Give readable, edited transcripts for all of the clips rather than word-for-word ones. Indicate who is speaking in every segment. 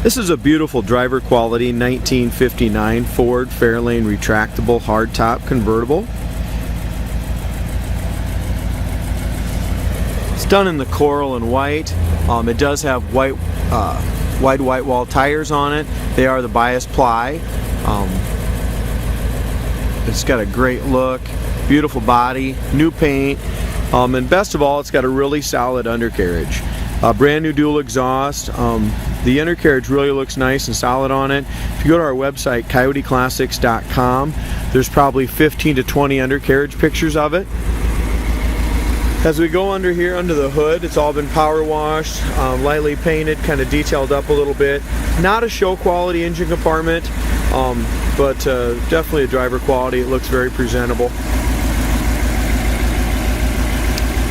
Speaker 1: This is a beautiful driver quality 1959 Ford Fairlane retractable hardtop convertible. It's done in the coral and white. It does have wide white wall tires on it. They are the bias ply. It's got a great look, beautiful body, new paint, and best of all, it's got a really solid undercarriage. Brand new dual exhaust. The undercarriage really looks nice and solid on it. If you go to our website, coyoteclassics.com, there's probably 15 to 20 undercarriage pictures of it. As we go under here, under the hood, it's all been power washed, lightly painted, kind of detailed up a little bit. Not a show quality engine compartment, but definitely a driver quality. It looks very presentable.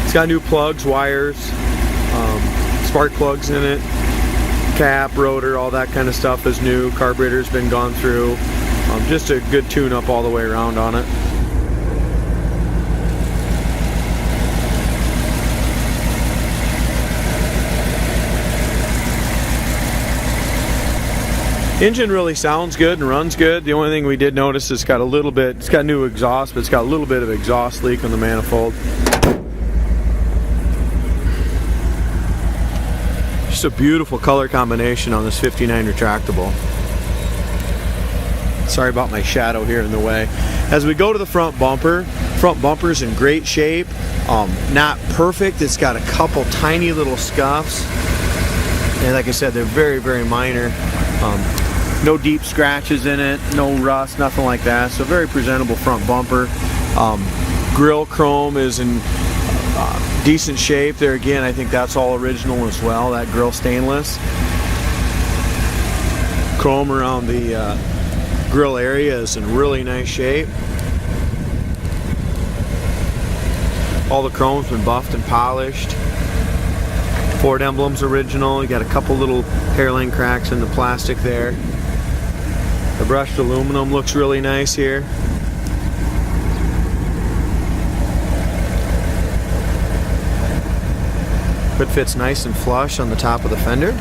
Speaker 1: It's got new plugs, wires, spark plugs in it. Cap, rotor, all that kind of stuff is new. Carburetor's been gone through. Just a good tune-up all the way around on it. Engine really sounds good and runs good. The only thing we did notice is it's got new exhaust, but it's got a little bit of exhaust leak on the manifold. Just a beautiful color combination on this 59 retractable. Sorry about my shadow here in the way. As we go to the front bumper's in great shape. Not perfect. It's got a couple tiny little scuffs. And like I said, they're very, very minor. No deep scratches in it, no rust, nothing like that. So very presentable front bumper. Grill chrome is in decent shape. There again, I think that's all original as well, that grill stainless. Chrome around the grill area is in really nice shape. All the chrome's been buffed and polished. Ford emblem's original. You got a couple little hairline cracks in the plastic there. The brushed aluminum looks really nice here. Hood fits nice and flush on the top of the fender.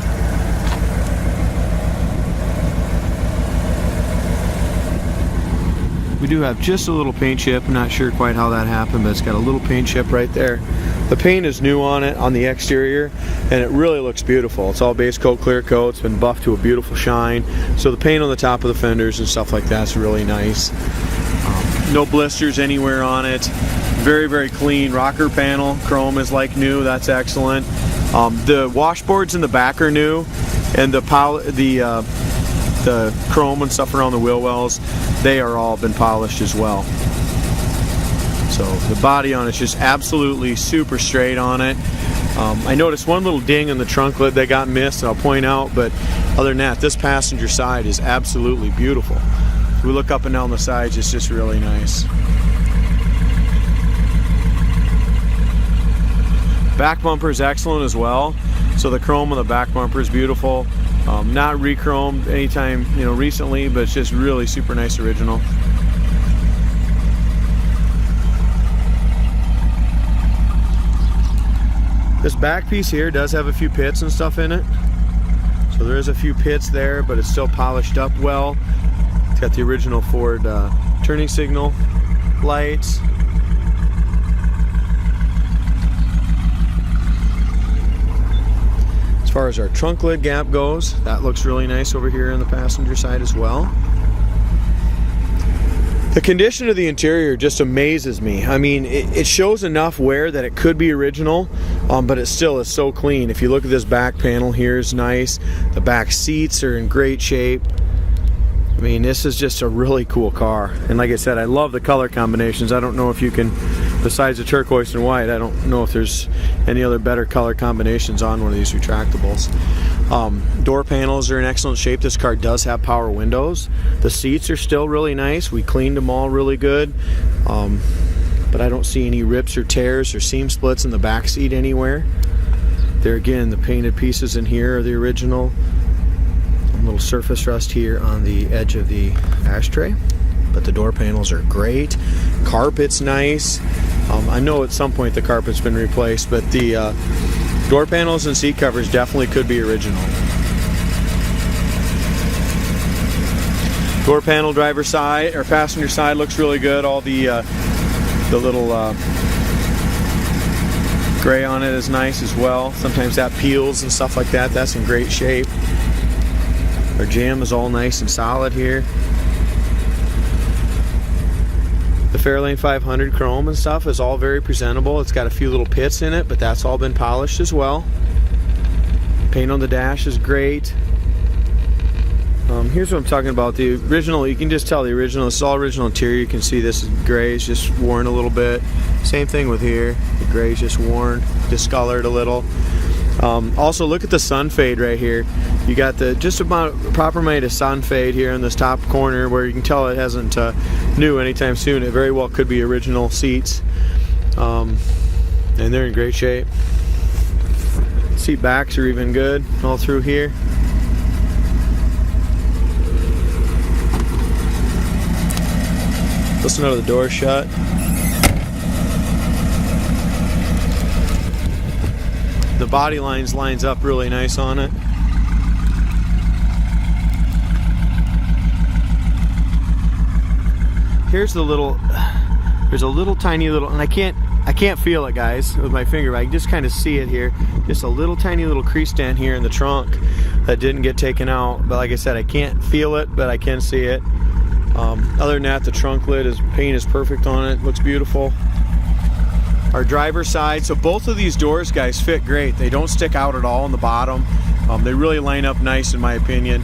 Speaker 1: We do have just a little paint chip. I'm not sure quite how that happened, but it's got a little paint chip right there. The paint is new on it, on the exterior, and it really looks beautiful. It's all base coat, clear coat. It's been buffed to a beautiful shine. So the paint on the top of the fenders and stuff like that's really nice. No blisters anywhere on it. Very, very clean. Rocker panel, chrome is like new. That's excellent. The washboards in the back are new, and the chrome and stuff around the wheel wells, they are all been polished as well. So the body on it's just absolutely super straight on it. I noticed one little ding in the trunk lid that got missed, and I'll point out, but other than that, this passenger side is absolutely beautiful. If we look up and down the sides, it's just really nice. Back bumper is excellent as well. So the chrome on the back bumper is beautiful. Not re-chromed anytime recently, but it's just really super nice original. This back piece here does have a few pits and stuff in it. So there is a few pits there, but it's still polished up well. It's got the original Ford turning signal lights. As far as our trunk lid gap goes, that looks really nice over here on the passenger side as well. The condition of the interior just amazes me. I mean, it shows enough wear that it could be original, but it still is so clean. If you look at this back panel here, is nice. The back seats are in great shape. I mean, this is just a really cool car. And like I said, I love the color combinations. I don't know if you can, besides the turquoise and white, I don't know if there's any other better color combinations on one of these retractables. Door panels are in excellent shape. This car does have power windows. The seats are still really nice. We cleaned them all really good. But I don't see any rips or tears or seam splits in the back seat anywhere. There again, the painted pieces in here are the original. A little surface rust here on the edge of the ashtray, but the door panels are great. Carpet's nice. I know at some point the carpet's been replaced, but the door panels and seat covers definitely could be original. Door panel driver side or passenger side looks really good. All the little gray on it is nice as well. Sometimes that peels and stuff like that. That's in great shape. Our jam is all nice and solid here. The Fairlane 500 chrome and stuff is all very presentable. It's got a few little pits in it, but that's all been polished as well. Paint on the dash is great. Here's what I'm talking about. The original, you can just tell the original, this is all original interior. You can see this gray is just worn a little bit. Same thing with here. The gray is just worn, discolored a little. Also, look at the sun fade right here. You got the just about proper amount of sun fade here in this top corner where you can tell it hasn't new anytime soon. It very well could be original seats. And they're in great shape. Seat backs are even good all through here. Listen to the door shut. The body lines up really nice on it. Here's the little, there's a little tiny little, and I can't feel it, guys, with my finger, but I can just kind of see it here. Just a little tiny little crease stand here in the trunk that didn't get taken out. But like I said, I can't feel it, but I can see it. Other than that, the trunk lid paint is perfect on it. Looks beautiful. Our driver's side, so both of these doors, guys, fit great. They don't stick out at all on the bottom. They really line up nice, in my opinion.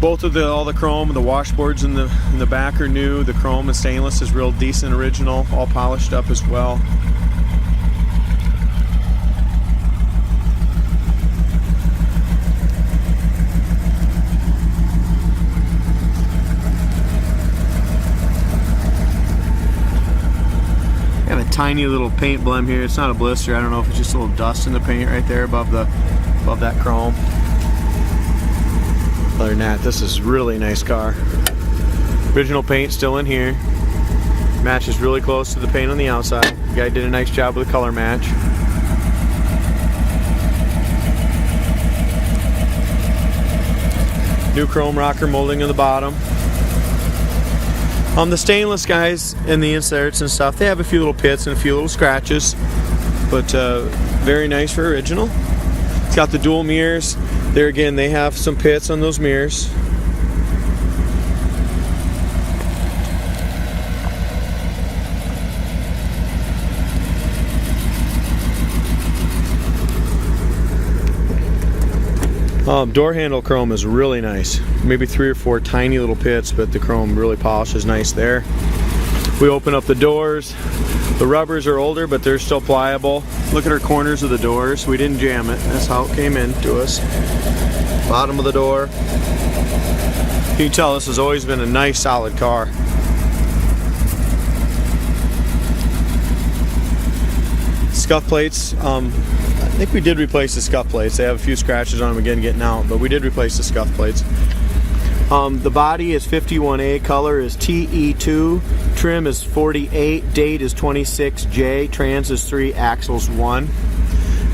Speaker 1: Both of all the chrome, the washboards in the back are new. The chrome and stainless is real decent, original, all polished up as well. Tiny little paint blem here. It's not a blister. I don't know if it's just a little dust in the paint right there above that chrome. Other than that, this is a really nice car. Original paint still in here. Matches really close to the paint on the outside. The guy did a nice job with the color match. New chrome rocker molding on the bottom. The stainless, guys, and the inserts and stuff, they have a few little pits and a few little scratches, but very nice for original. It's got the dual mirrors. There again, they have some pits on those mirrors. Door handle chrome is really nice. Maybe 3 or 4 tiny little pits, but the chrome really polishes nice there. We open up the doors. The rubbers are older, but they're still pliable. Look at our corners of the doors. We didn't jam it. That's how it came in to us. Bottom of the door. You can tell this has always been a nice, solid car. Scuff plates. I think we did replace the scuff plates. They have a few scratches on them again getting out, but we did replace the scuff plates. The body is 51A, color is TE2, trim is 48, date is 26J, trans is 3, axles 1.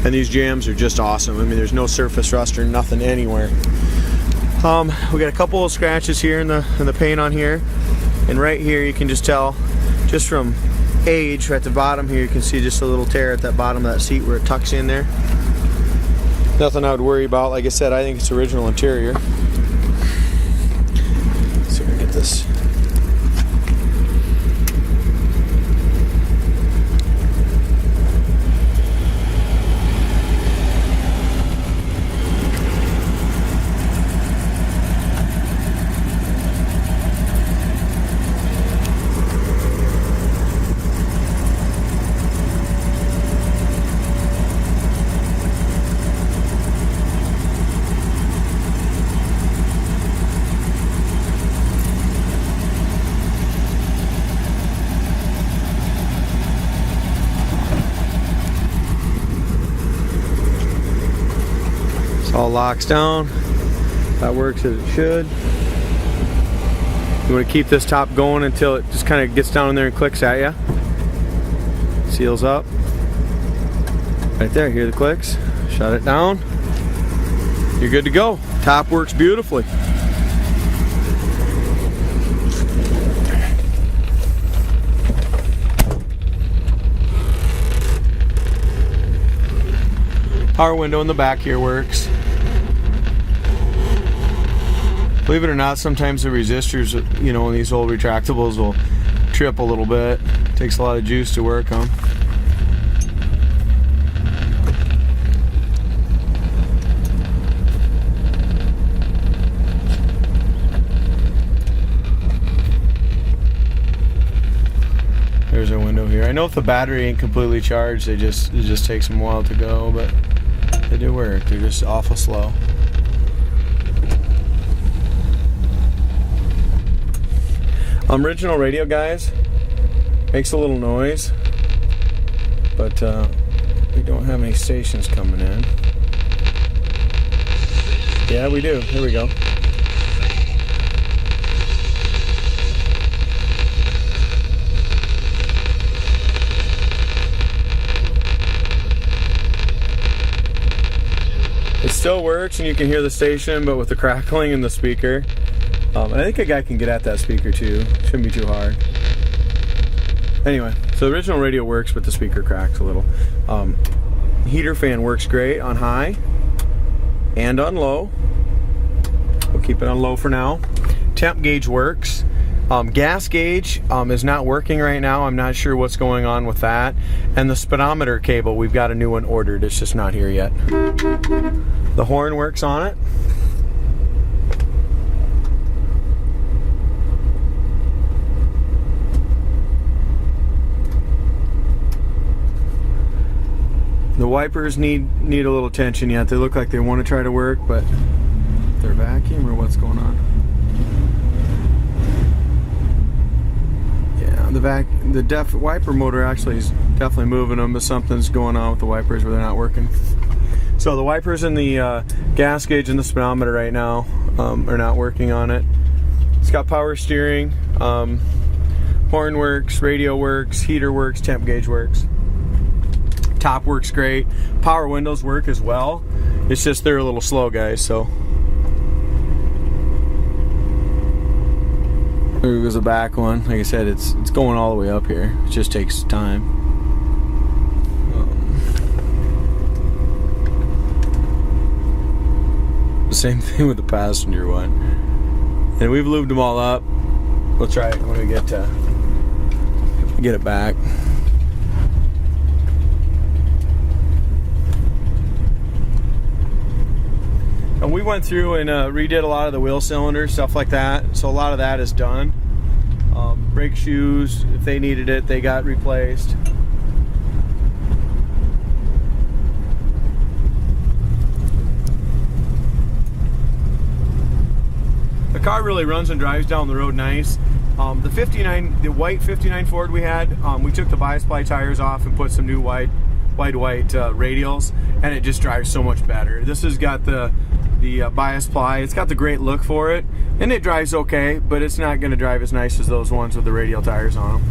Speaker 1: And these jams are just awesome. I mean, there's no surface rust or nothing anywhere. We got a couple of scratches here in the paint on here, and right here you can just tell, just from age, at the bottom here you can see just a little tear at that bottom of that seat where it tucks in there. Nothing I would worry about. Like I said, I think it's original interior. Let's see if we can get this. All locks down. That works as it should. You want to keep this top going until it just kind of gets down in there and clicks at you. Seals up. Right there, hear the clicks. Shut it down. You're good to go. Top works beautifully. Power window in the back here works. Believe it or not, sometimes the resistors, you know, in these old retractables will trip a little bit. Takes a lot of juice to work them. There's our window here. I know if the battery ain't completely charged, it just takes them a while to go, but they do work. They're just awful slow. Original radio, guys, makes a little noise, but we don't have any stations coming in. Yeah, we do. Here we go. It still works and you can hear the station, but with the crackling in the speaker. I think a guy can get at that speaker too. Shouldn't be too hard. Anyway, so the original radio works, but the speaker cracks a little. Heater fan works great on high and on low. We'll keep it on low for now. Temp gauge works. Gas gauge is not working right now. I'm not sure what's going on with that. And the speedometer cable, we've got a new one ordered. It's just not here yet. The horn works on it. The wipers need a little attention yet. They look like they want to try to work, but they're vacuum or what's going on? Yeah, the wiper motor actually is definitely moving them, but something's going on with the wipers where they're not working. So the wipers in the gas gauge and the speedometer right now are not working on it. It's got power steering, horn works, radio works, heater works, temp gauge works. Top works great. Power windows work as well. It's just they're a little slow, guys, so. There goes the back one. Like I said, it's going all the way up here. It just takes time. Same thing with the passenger one. And we've lubed them all up. We'll try it when we get it back. And we went through and redid a lot of the wheel cylinders, stuff like that. So a lot of that is done. Brake shoes, if they needed it, they got replaced. The car really runs and drives down the road nice. The white 59 Ford we had, we took the bias ply tires off and put some new white radials, and it just drives so much better. This has got the bias ply. It's got the great look for it, and it drives okay, but it's not going to drive as nice as those ones with the radial tires on them.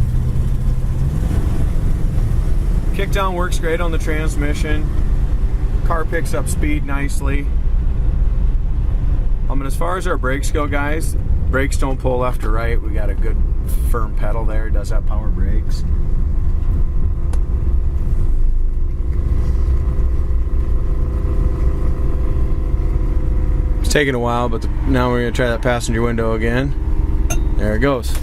Speaker 1: Kickdown works great on the transmission. Car picks up speed nicely. And as far as our brakes go, guys, brakes don't pull left or right. We got a good firm pedal there. It does have power brakes. It's taking a while, but now we're going to try that passenger window again. There it goes.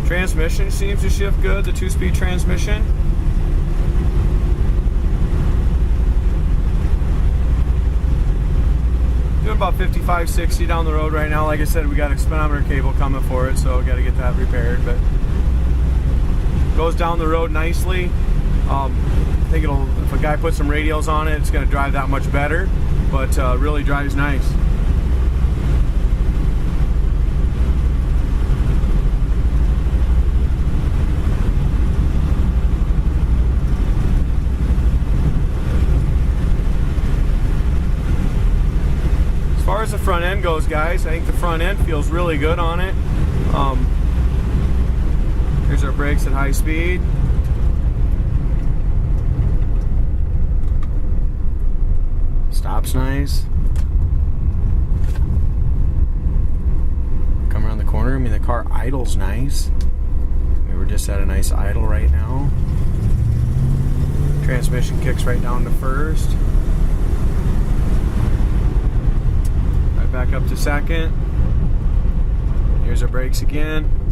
Speaker 1: Transmission seems to shift good, the 2-speed transmission. Doing about 55, 60 down the road right now. Like I said, we got a speedometer cable coming for it, so got to get that repaired. But goes down the road nicely. I think if a guy puts some radials on it, it's going to drive that much better. But really drives nice. As far as the front end goes, guys, I think the front end feels really good on it. Here's our brakes at high speed. Stops nice. corner. I mean, the car idles nice. I mean, we're just at a nice idle right now. Transmission kicks right down to first. Right back up to second. Here's our brakes again.